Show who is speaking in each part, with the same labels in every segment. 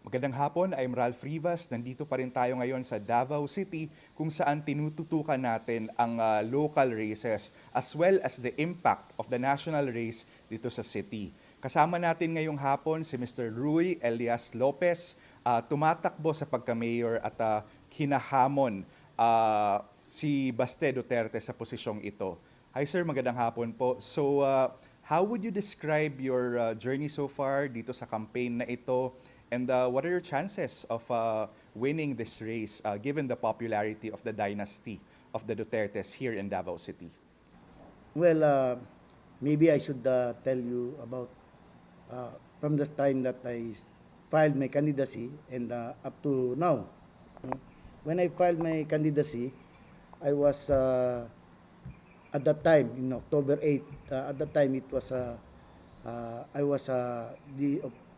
Speaker 1: Magandang hapon, I'm Ralph Rivas. Nandito pa rin tayo ngayon sa Davao City kung saan tinututukan natin ang local races as well as the impact of the national race dito sa city. Kasama natin ngayong hapon si Mr. Elias Lopez, tumatakbo sa pagka-mayor at hinahamon si Baste Duterte sa posisyong ito. Hi sir, magandang hapon po. So, how would you describe your journey so far dito sa campaign na ito? And what are your chances of winning this race given the popularity of the dynasty of the Dutertes here in Davao City?
Speaker 2: Well, maybe I should tell you about from the time that I filed my candidacy and up to now. When I filed my candidacy, I was at that time in October 8. At that time, it was I was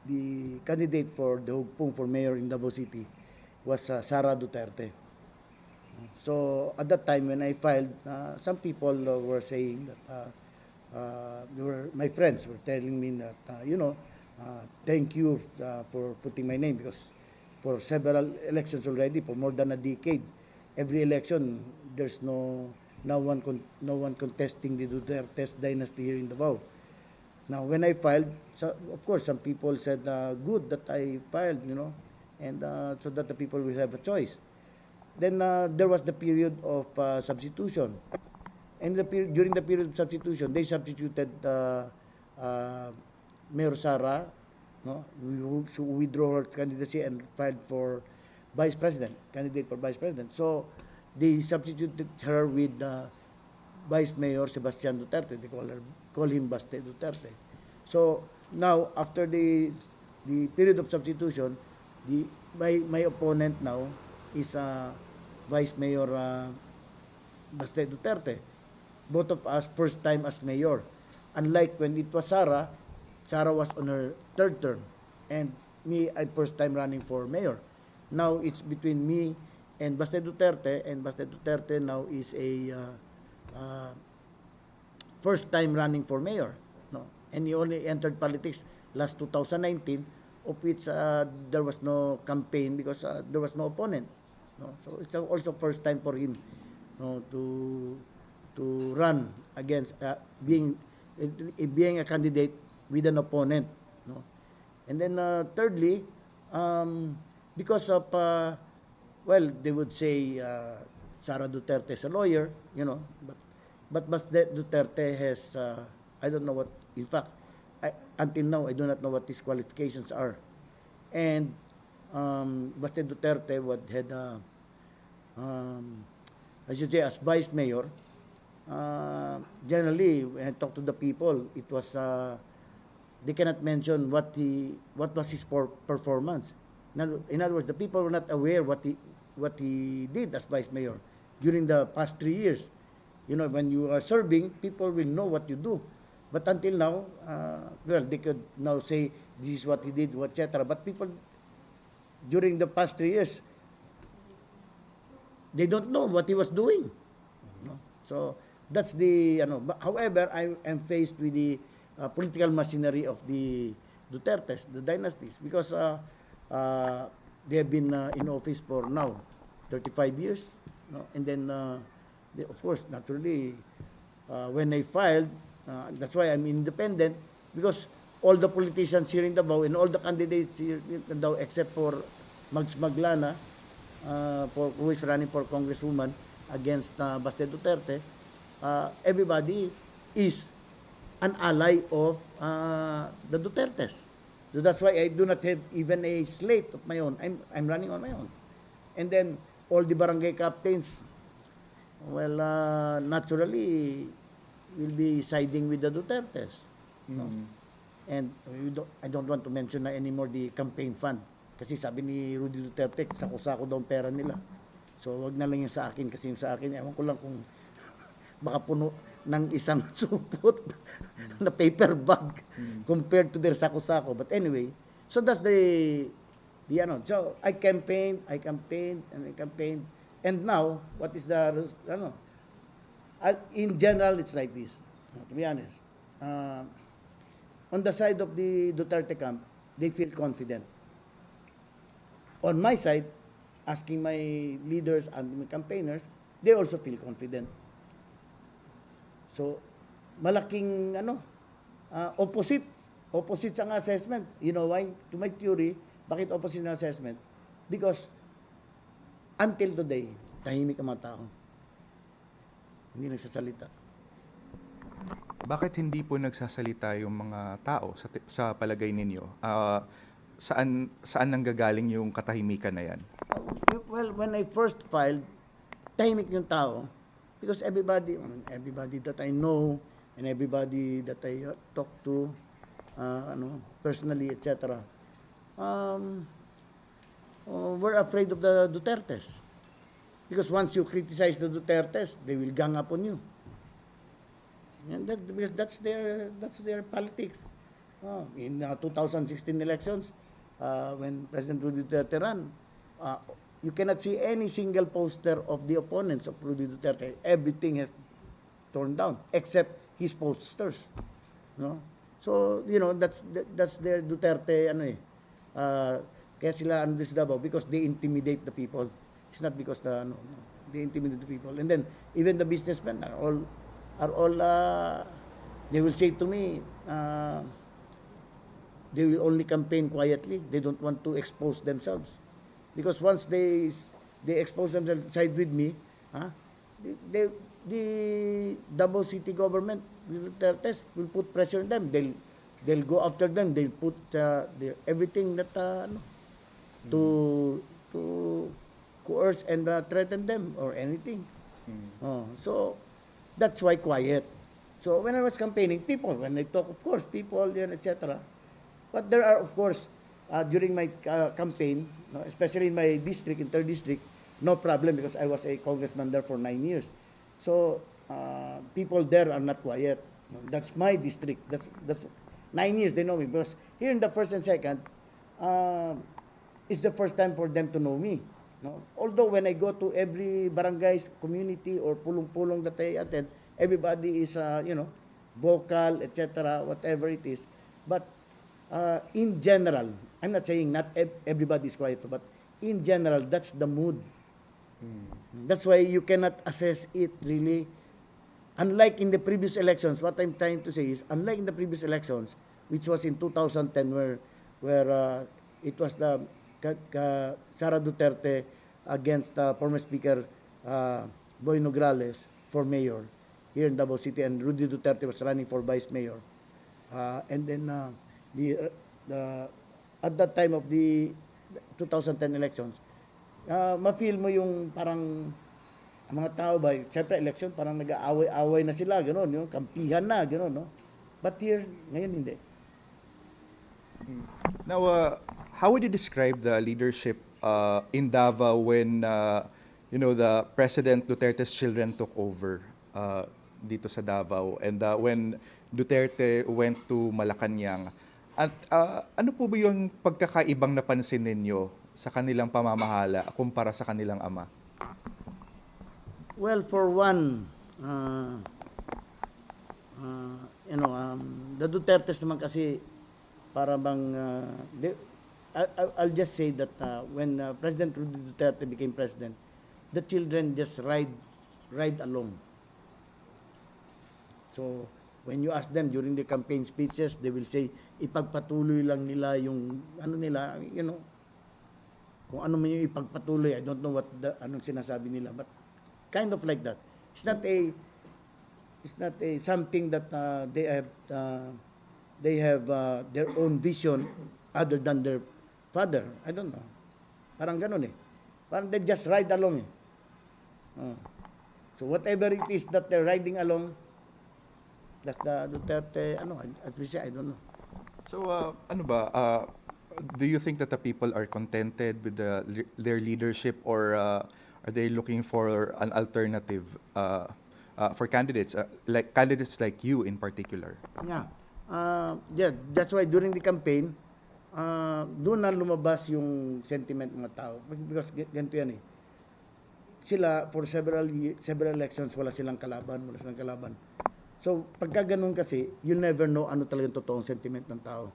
Speaker 2: the candidate for the Hugpong for mayor in Davao City was Sara Duterte. So at that time when I filed, some people were saying that my friends were telling me that thank you for putting my name, because for several elections already, for more than a decade, every election there's no one contesting the Duterte's dynasty here in Davao. Now, when I filed, so of course, some people said, good that I filed, and so that the people will have a choice. Then there was the period of substitution. And during the period of substitution, they substituted Mayor Sara, who withdrew her candidacy and filed for vice president, candidate for vice president. So they substituted her with Vice Mayor Sebastian Duterte. They call him Baste Duterte. So now, after the period of substitution, my opponent now is Vice Mayor Baste Duterte. Both of us first time as mayor. Unlike when it was Sara was on her third term, and me, I first time running for mayor. Now it's between me and Baste Duterte, and Baste Duterte now is a first time running for mayor, and he only entered politics last 2019, of which there was no campaign because there was no opponent, so it's also first time for him to run against being a candidate with an opponent, and then thirdly, because of they would say Sara Duterte is a lawyer, but Baste Duterte has, I don't know what, in fact, until now, I do not know what his qualifications are. And Baste Duterte had, I should say, as vice mayor, generally, when I talk to the people, it was, they cannot mention what was his performance. In other words, the people were not aware what he did as vice mayor during the past 3 years. When you are serving, people will know what you do. But until now, they could now say this is what he did, etc. But people during the past 3 years, they don't know what he was doing. So that's the But however, I am faced with the political machinery of the Dutertes, the dynasties, because they have been in office for now 35 years, and then of course, naturally, when I filed, that's why I'm independent, because all the politicians here in Davao and all the candidates here in Davao, except for Mags Maglana, who is running for congresswoman against Baste Duterte, everybody is an ally of the Dutertes. So that's why I do not have even a slate of my own. I'm running on my own. And then all the barangay captains, naturally, will be siding with the Dutertes. And I don't want to mention na anymore the campaign fund. Kasi sabi ni Rudy Duterte, sako-sako daw ang pera nila. So wag na lang yung sa akin, kasi yung sa akin, ewan ko lang kung baka puno ng isang supot na paper bag compared to their sako-sako. But anyway, so that's the so I campaigned. And now, what is the, in general, it's like this, to be honest. On the side of the Duterte camp, they feel confident. on my side, asking my leaders and my campaigners, they also feel confident. So, malaking opposite ang assessment. You know why? To my theory, bakit opposite ang assessment? Because until today, tahimik ang mga tao. Hindi nagsasalita.
Speaker 1: Bakit hindi po nagsasalita yung mga tao sa palagay ninyo? Saan nanggagaling yung katahimikan na yan?
Speaker 2: Well, when I first filed, tahimik yung tao because everybody that I know and everybody that I talk to, personally, etc., were afraid of the Dutertes. Because once you criticize the Dutertes, they will gang up on you. And because that's their politics. In 2016 elections, when President Duterte ran, you cannot see any single poster of the opponents of Rudy Duterte. Everything has torn down except his posters. No? So, that's their Duterte kaya sila this Davao because they intimidate the people. It's not because they intimidate the people. And then even the businessmen are all they will say to me, they will only campaign quietly. They don't want to expose themselves. Because once they expose themselves side with me, the Davao City government will put pressure on them. They'll go after them. They'll put everything that to coerce and threaten them or anything. So that's why quiet. So when I was campaigning, when I talk, of course, people, etc. But there are, of course, during my campaign, especially in my district, in 3rd district, no problem because I was a congressman there for 9 years. So people there are not quiet. That's my district. That's 9 years they know me because here in the 1st and 2nd, it's the first time for them to know me. No? Although when I go to every barangay's community or pulong-pulong that I attend, everybody is vocal, etc., whatever it is. But in general, I'm not saying not everybody is quiet, but in general, that's the mood. That's why you cannot assess it really. Unlike in the previous elections, what I'm trying to say is, unlike in the previous elections, which was in 2010, where it was the Sara Duterte against former Speaker Boy Nograles for mayor here in Davao City, and Rudy Duterte was running for vice mayor. And then at that time of the 2010 elections, ma-feel mo yung parang mga tao ba, siyempre election, parang nag-aaway-aaway na sila, gano'n, yung kampihan na, gano'n, no? But here, ngayon hindi.
Speaker 1: Now, how would you describe the leadership in Davao when, the President Duterte's children took over dito sa Davao and when Duterte went to Malacanang? At ano po ba yung pagkakaibang napansin ninyo sa kanilang pamamahala kumpara sa kanilang ama?
Speaker 2: Well, for one, the Dutertes naman kasi para bang I'll just say that when President Rudy Duterte became president, the children just ride along. So when you ask them during the campaign speeches, they will say ipagpatuloy lang nila yung nila, kung ano man yung ipagpatuloy. I don't know what anong sinasabi nila, but kind of like that. It's not a something that they have their own vision other than their father. I don't know. Parang ganun eh. Parang they just ride along eh. So whatever it is that they're riding along, that's the Duterte, at least I don't know.
Speaker 1: So, do you think that the people are contented with their leadership, or are they looking for an alternative for candidates like you in particular?
Speaker 2: Yeah. That's why during the campaign, doon na lumabas yung sentiment ng mga tao. Because ganito yan eh. Sila, for several elections, wala silang kalaban. So, pagka ganun kasi, you never know ano talagang totoong sentiment ng tao.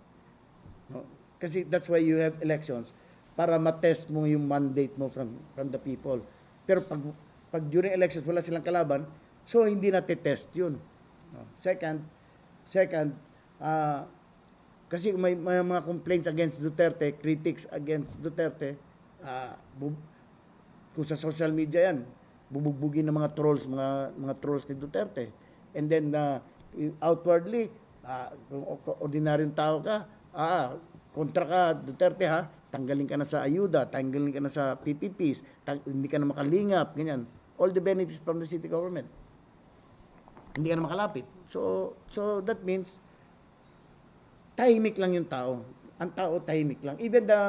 Speaker 2: No? Kasi that's why you have elections para matest mo yung mandate mo from the people. Pero pag during elections wala silang kalaban, so hindi natetest yun. No. Second, kasi may mga complaints against Duterte, critics against Duterte, kung sa social media yan, bubugbugin ng mga trolls ni Duterte. And then outwardly, kung ordinaryong tao ka, kontra ka Duterte ha, tanggalin ka na sa ayuda, tanggalin ka na sa PPPs, hindi ka na makalingap, ganyan. All the benefits from the city government. Hindi ka na makalapit. So that means tahimik lang yung tao. Ang tao tahimik lang. Even the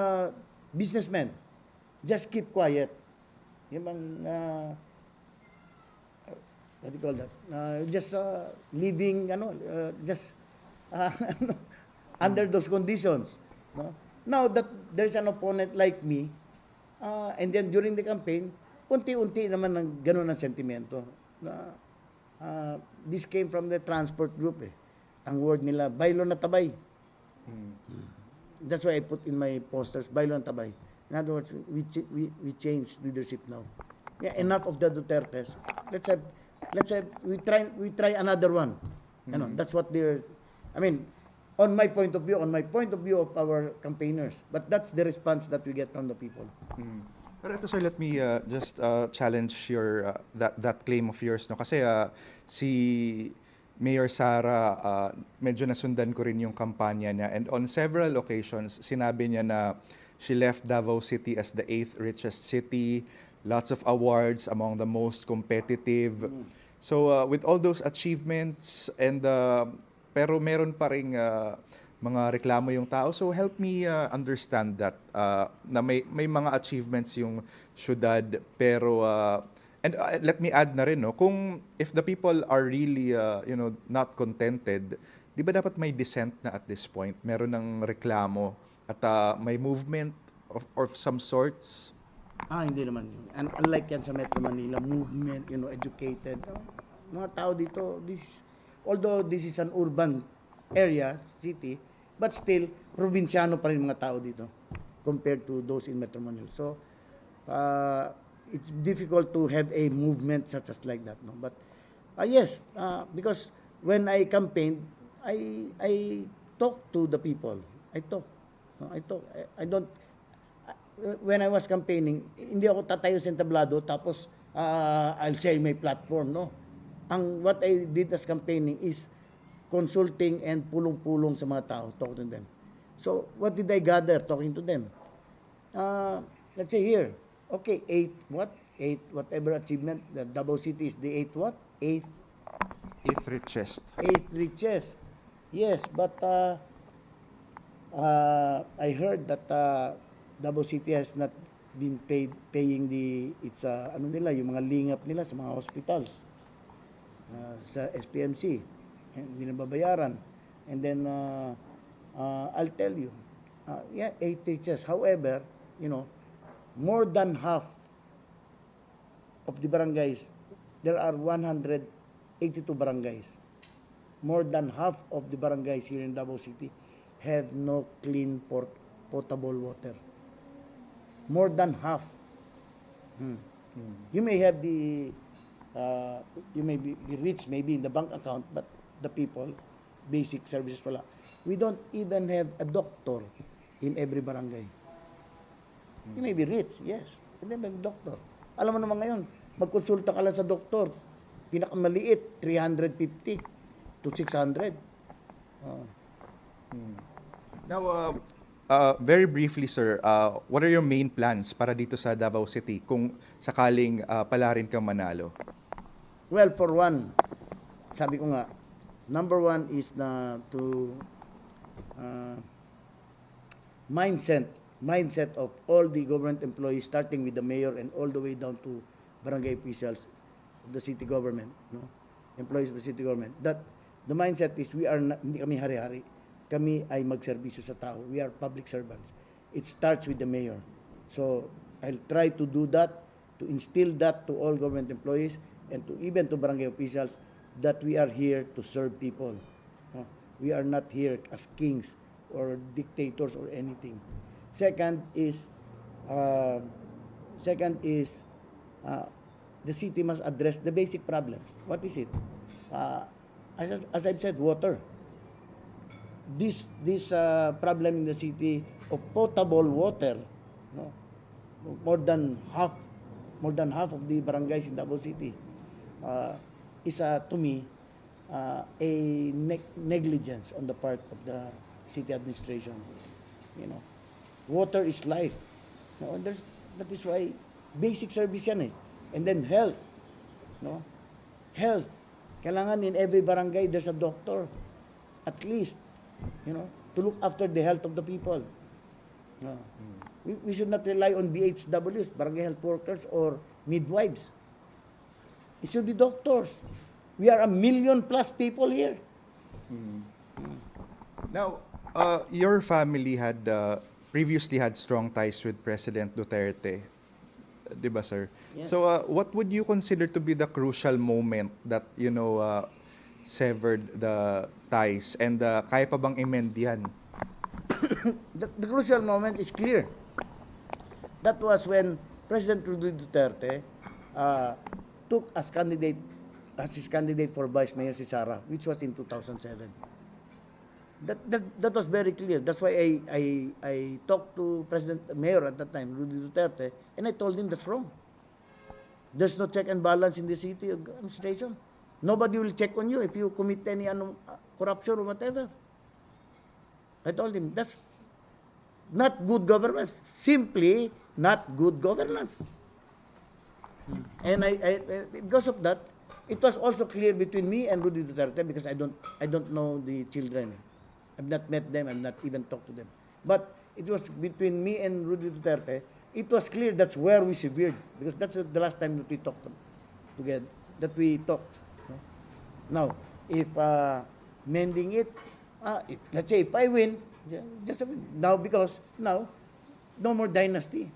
Speaker 2: businessmen just keep quiet. Yung bang what do you call that? Just living just under those conditions, no? Now that there's an opponent like me, and then during the campaign, unti-unti naman ng ganun ang sentimento. This came from the transport group. Ang word nila, baylo na tabay. That's why I put in my posters, baylo na tabay. In other words, we changed leadership now. Yeah, enough of the Dutertes. Let's have we try another one. You know, that's what they're. I mean, on my point of view of our campaigners. But that's the response that we get from the people.
Speaker 1: Pero ito, sir, let me just challenge your that claim of yours, no? Kasi si Mayor Sara, medyo nasundan ko rin yung kampanya niya, and on several occasions sinabi niya na she left Davao City as the 8th richest city, lots of awards, among the most competitive. So with all those achievements, and pero meron pa ring mga reklamo yung tao. So help me understand that, na may mga achievements yung syudad, pero and let me add na rin, no, kung if the people are really not contented, di ba dapat may dissent na at this point? Meron ng reklamo at may movement of some sorts?
Speaker 2: Hindi naman yun. And unlike yan sa Metro Manila, movement, educated. Mga tao dito, although this is an urban area, city, but still, probinsyano pa rin mga tao dito compared to those in Metro Manila. So, it's difficult to have a movement such as like that. No? But, yes, because when I campaigned, I talk to the people. I talk. I don't, when I was campaigning, hindi ako tatayo sa entablado tapos I'll say my platform, no? What I did as campaigning is consulting and pulong-pulong sa mga tao, talk to them. So, what did I gather talking to them? Let's say here, okay, 8 whatever achievement, the Davao City is the 8th what? 8th
Speaker 1: richest.
Speaker 2: 8th richest. Yes, but I heard that Davao City has not been paying yung mga lingap nila sa mga hospitals, sa SPMC. Hindi na babayaran. And then, I'll tell you, 8 teachers. However, more than half of the barangays, there are 182 barangays. More than half of the barangays here in Davao City have no clean potable water. More than half. You may have you may be rich maybe in the bank account, but the people, basic services wala. We don't even have a doctor in every barangay. You may be rich, yes. You don't have a doctor. Alam mo naman ngayon, magkonsulta ka lang sa doktor, pinakamaliit, 350 to 600.
Speaker 1: Now, very briefly, sir, what are your main plans para dito sa Davao City kung sakaling palarin kang manalo?
Speaker 2: Well, for one, sabi ko nga, number one is to mindset of all the government employees, starting with the mayor and all the way down to barangay officials of the city government, employees of the city government. That the mindset is hindi kami hari-hari. Kami ay magserbisyo sa tao. We are public servants. It starts with the mayor. So I'll try to do that, to instill that to all government employees and even to barangay officials, that we are here to serve people. We are not here as kings or dictators or anything. Second is Uh, Second is, uh, the city must address the basic problems. What is it? Uh, as I've said, water. This problem in the city of potable water, no, more than half more than half of the barangays in Davao City, is to me a negligence on the part of the city administration. You know, water is life. No, that is why basic service yan eh. And then health, no, health. Kailangan in every barangay there's a doctor, at least, you know, to look after the health of the people. No. We should not rely on BHWs, barangay health workers, or midwives. It should be doctors. We are 1 million plus people here.
Speaker 1: Now, your family had previously had strong ties with President Duterte, di ba, sir?
Speaker 2: Yes.
Speaker 1: So, what would you consider to be the crucial moment that, severed the ties? And kaya pa bang amend yan?
Speaker 2: The crucial moment is clear. That was when President Duterte took as his candidate for Vice Mayor si Sara, which was in 2007. That was very clear. That's why I talked to Mayor at that time, Rudy Duterte, and I told him that's wrong. There's no check and balance in the city administration. Nobody will check on you if you commit any corruption or whatever. I told him that's not good governance. Simply not good governance. And because of that, it was also clear between me and Rudy Duterte, because I don't know the children. I've not met them. I've not even talked to them. But it was between me and Rudy Duterte. It was clear that's where we severed, because that's the last time that we talked together. That we talked. Now, if mending it, let's say if I win, just a win. Now, because now, no more dynasty.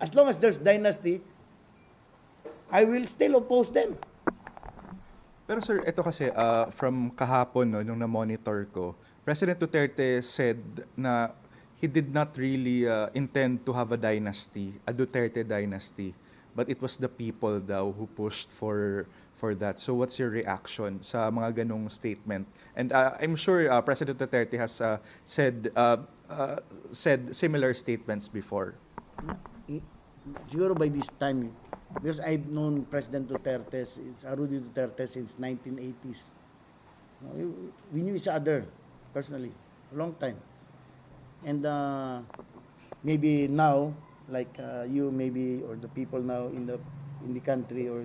Speaker 2: As long as there's dynasty, I will still oppose them.
Speaker 1: Pero sir, ito kasi, from kahapon, no, nung na-monitor ko, President Duterte said na he did not really intend to have a dynasty, a Duterte dynasty, but it was the people daw who pushed for that. So what's your reaction sa mga ganong statement? And I'm sure President Duterte has said similar statements before.
Speaker 2: Siguro by this time, because I've known President Duterte, Rudy Duterte, since 1980s. We knew each other personally, a long time. And maybe now, like you maybe, or the people now in the country, or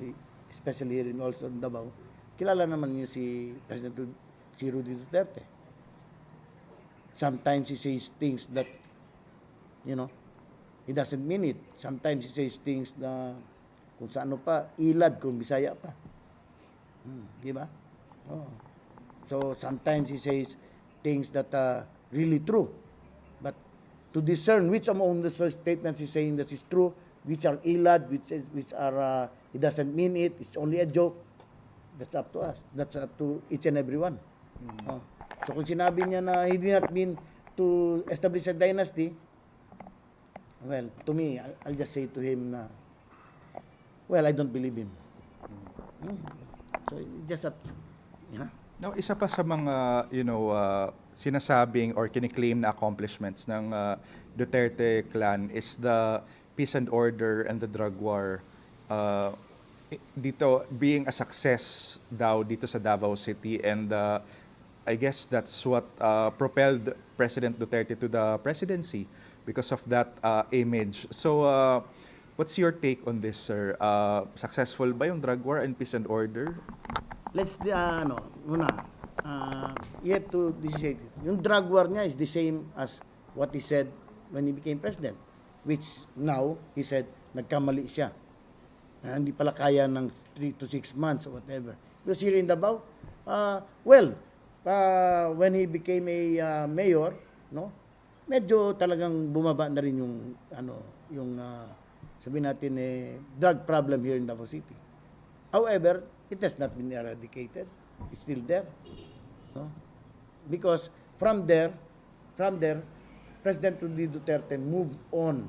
Speaker 2: especially here in also Davao, kilala naman niyo si Rudy Duterte. Sometimes he says things that, he doesn't mean it. Sometimes he says things na kung sa ano pa, ilad kung Bisaya pa. Di ba? Oh. So sometimes he says things that are really true. But to discern which among the statements he's saying that is true, which are ilad, which are he doesn't mean it, it's only a joke, that's up to us. That's up to each and every one. Oh. So kung sinabi niya na he did not mean to establish a dynasty, well, to me, I'll just say to him na, well, I don't believe him. So, just up. Yeah.
Speaker 1: Now, isa pa sa mga, sinasabing or kiniklaim na accomplishments ng Duterte clan is the peace and order and the drug war. Dito, being a success daw dito sa Davao City, and I guess that's what propelled President Duterte to the presidency because of that image. So, what's your take on this, sir? Successful ba yung drug war and peace and order?
Speaker 2: Let's, you have to dissociate. Yung drug war niya is the same as what he said when he became president, which now, he said, nagkamali siya. Hindi pala kaya ng 3 to 6 months or whatever. Because here in Davao, when he became a mayor, medyo talagang bumaba na rin yung sabihin natin drug problem here in Davao City. However, it has not been eradicated. It's still there. Because from there, President Duterte moved on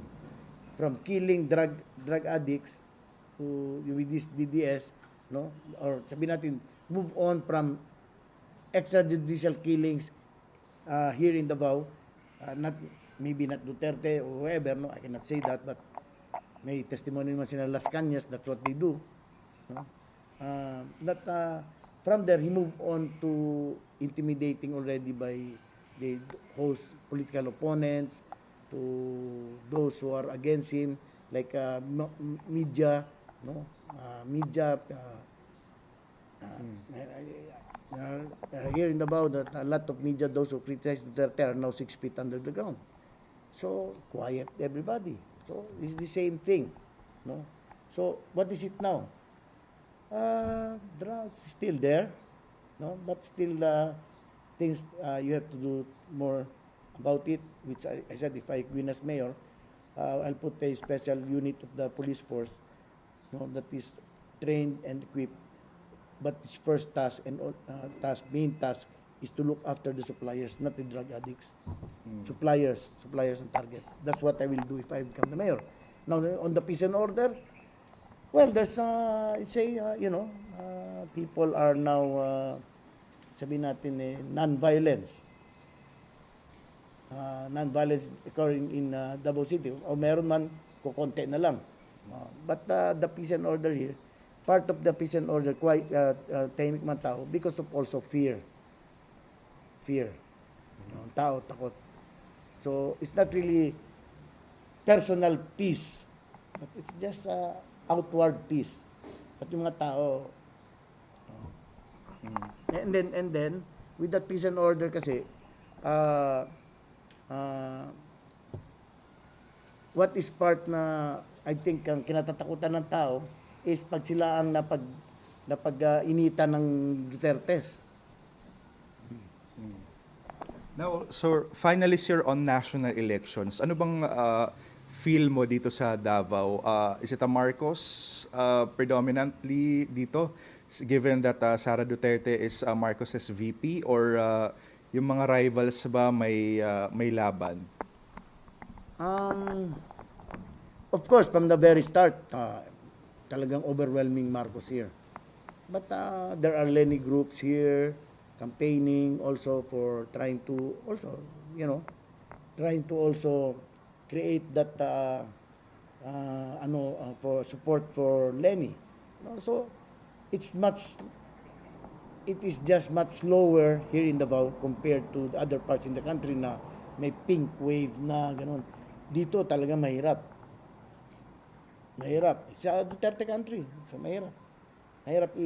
Speaker 2: from killing drug addicts with this DDS, no? Or sabihin natin, move on from extrajudicial killings here in Davao. Not maybe not Duterte or whoever, no? I cannot say that, but may testimony naman sila Las Cañas, that's what they do. No? From there, he moved on to intimidating already by the host political opponents, to those who are against him, like media, no, here in Davao, that a lot of media, those who criticize Duterte, are now 6 feet under the ground. So quiet everybody. So it's the same thing, no. So what is it now? Drugs still there, no, but still things you have to do more about it, which I said, if I win as mayor, I'll put a special unit of the police force, no, that is trained and equipped, but its first task and main task is to look after the suppliers, not the drug addicts. Suppliers and target. That's what I will do if I become the mayor. Now, on the peace and order, well, there's people are now sabihin natin non-violence. Non-violence occurring in Davao City, o meron man, kukonti na lang. But the peace and order here, part of the peace and order, quite tahimik man tao, because of also fear. Tao, takot. So, it's not really personal peace, but it's just outward peace. But yung mga tao, and then, with that peace and order kasi, what is part na I think ang kinatatakutan ng tao is pag sila ang napag-initan ng Dutertes.
Speaker 1: Now, so finally, sir, on national elections, ano bang feel mo dito sa Davao? Is it a Marcos predominantly dito, given that Sara Duterte is Marcos's VP, or yung mga rivals ba may laban?
Speaker 2: Of course, from the very start, talagang overwhelming Marcos here. But there are many groups here campaigning also for trying to also create that for support for Lenny. So it is just much slower here in Davao compared to the other parts in the country na may pink wave na ganun. Dito talaga mahirap. It's a Duterte country, so mahirap. Mahirap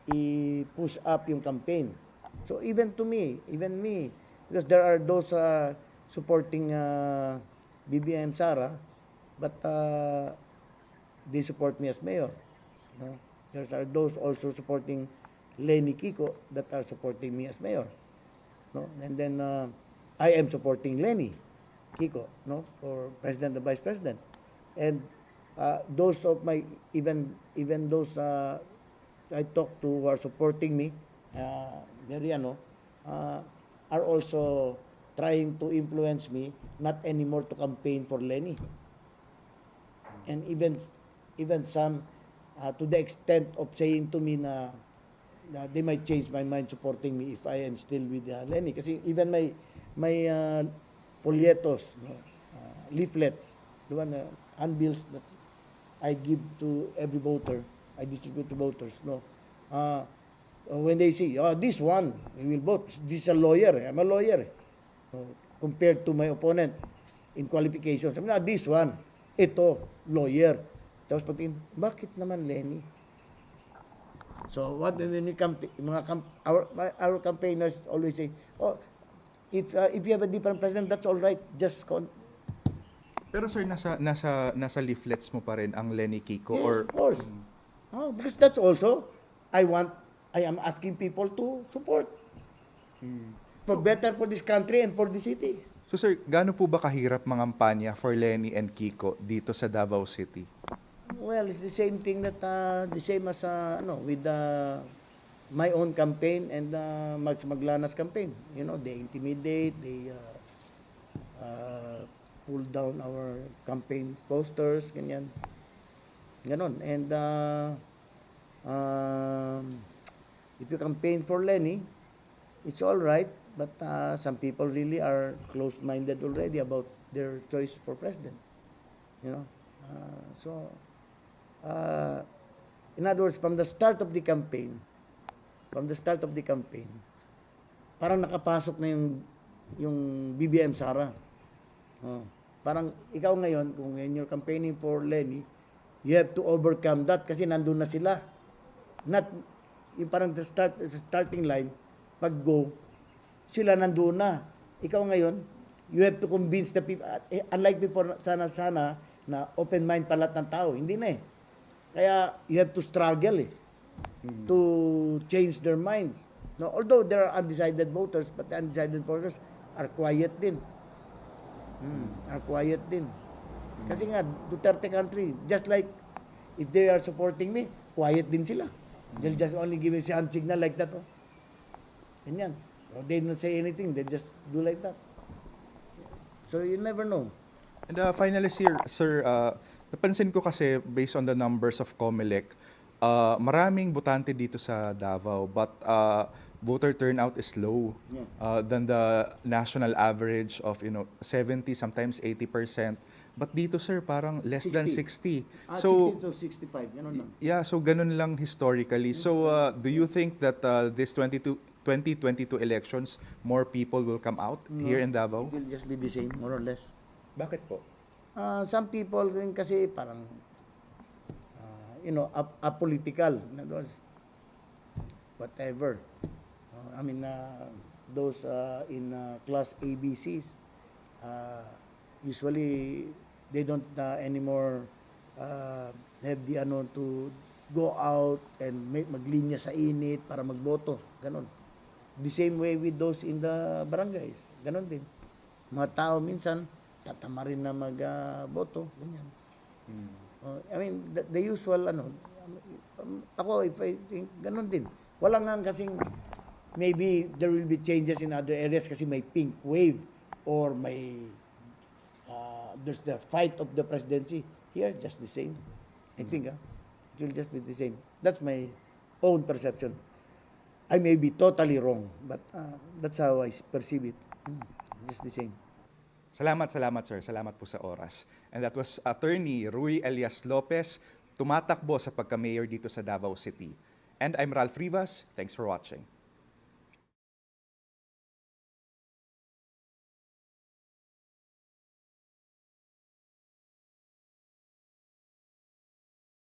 Speaker 2: i-push up yung campaign. So even me, because there are those supporting BBM Sara, but they support me as mayor. No? There are those also supporting Lenny Kiko that are supporting me as mayor. No? And then I am supporting Lenny Kiko, no, for president and vice president. And those of my even those I talk to who are supporting me, are also trying to influence me not anymore to campaign for Lenny. And even some to the extent of saying to me na they might change my mind supporting me if I am still with Lenny. Kasi even my polyetos, leaflets, the one handbills that I give to every voter, I distribute to voters, no. When they see, this one, we will vote. This is a lawyer. I'm a lawyer. Compared to my opponent in qualifications. I mean, this one, ito, lawyer. Tapos pati, bakit naman Lenny? So, what when we our campaigners always say, if you have a different president, that's all right. Just
Speaker 1: Pero sir, nasa leaflets mo pa rin ang Lenny Kiko,
Speaker 2: yes,
Speaker 1: or
Speaker 2: of course. Because that's also I am asking people to support. For better for this country and for the city.
Speaker 1: So sir, gaano po ba kahirap mangampanya for Lenny and Kiko dito sa Davao City?
Speaker 2: Well, it's the same thing that the same as with my own campaign and Max Maglanas campaign. They intimidate, they pull down our campaign posters, ganyan. Ganon. And if you campaign for Lenny, it's all right, but some people really are closed-minded already about their choice for president. You know, so in other words, from the start of the campaign, parang nakapasok na yung BBM Sara. Parang ikaw ngayon, kung when you're campaigning for Lenny, you have to overcome that kasi nandun na sila. Not yung parang the starting line, pag go, sila nandun na. Ikaw ngayon, you have to convince the people. Unlike before, sana na open mind pa lahat ng tao. Hindi na eh. Kaya you have to struggle to change their minds. No, although there are undecided voters, but the undecided voters are quiet din. Kasi nga, Duterte country, just like if they are supporting me, quiet din sila. They'll just only give me a hand signal like that. Ganyan. They don't say anything, they just do like that. So you never know.
Speaker 1: And finally, sir, napansin ko kasi based on the numbers of COMELEC, maraming botante dito sa Davao, but voter turnout is low than the national average of 70, sometimes 80%. But dito, sir, parang less than 60. So
Speaker 2: 60 to 65, ganun lang.
Speaker 1: yeah, so ganun lang historically. So do you think that this 2022 elections, more people will come out here in Davao?
Speaker 2: It will just be the same, more or less.
Speaker 1: Bakit po?
Speaker 2: Some people rin kasi parang, apolitical. Whatever. Those in class ABCs, usually they don't anymore have the to go out and maglinya sa init para magboto. Ganon. The same way with those in the barangays. Ganon din. Mga tao minsan, tatama rin na magboto. Ganyan. The usual, ako, if I think, ganon din. Wala nga kasing, maybe there will be changes in other areas kasi may pink wave or may, there's the fight of the presidency. Here, just the same. I think, it will just be the same. That's my own perception. I may be totally wrong, but that's how I perceive it. Just the same.
Speaker 1: Salamat, sir. Salamat po sa oras. And that was Attorney Elias Lopez, tumatakbo sa pagka-mayor dito sa Davao City. And I'm Ralph Rivas. Thanks for watching.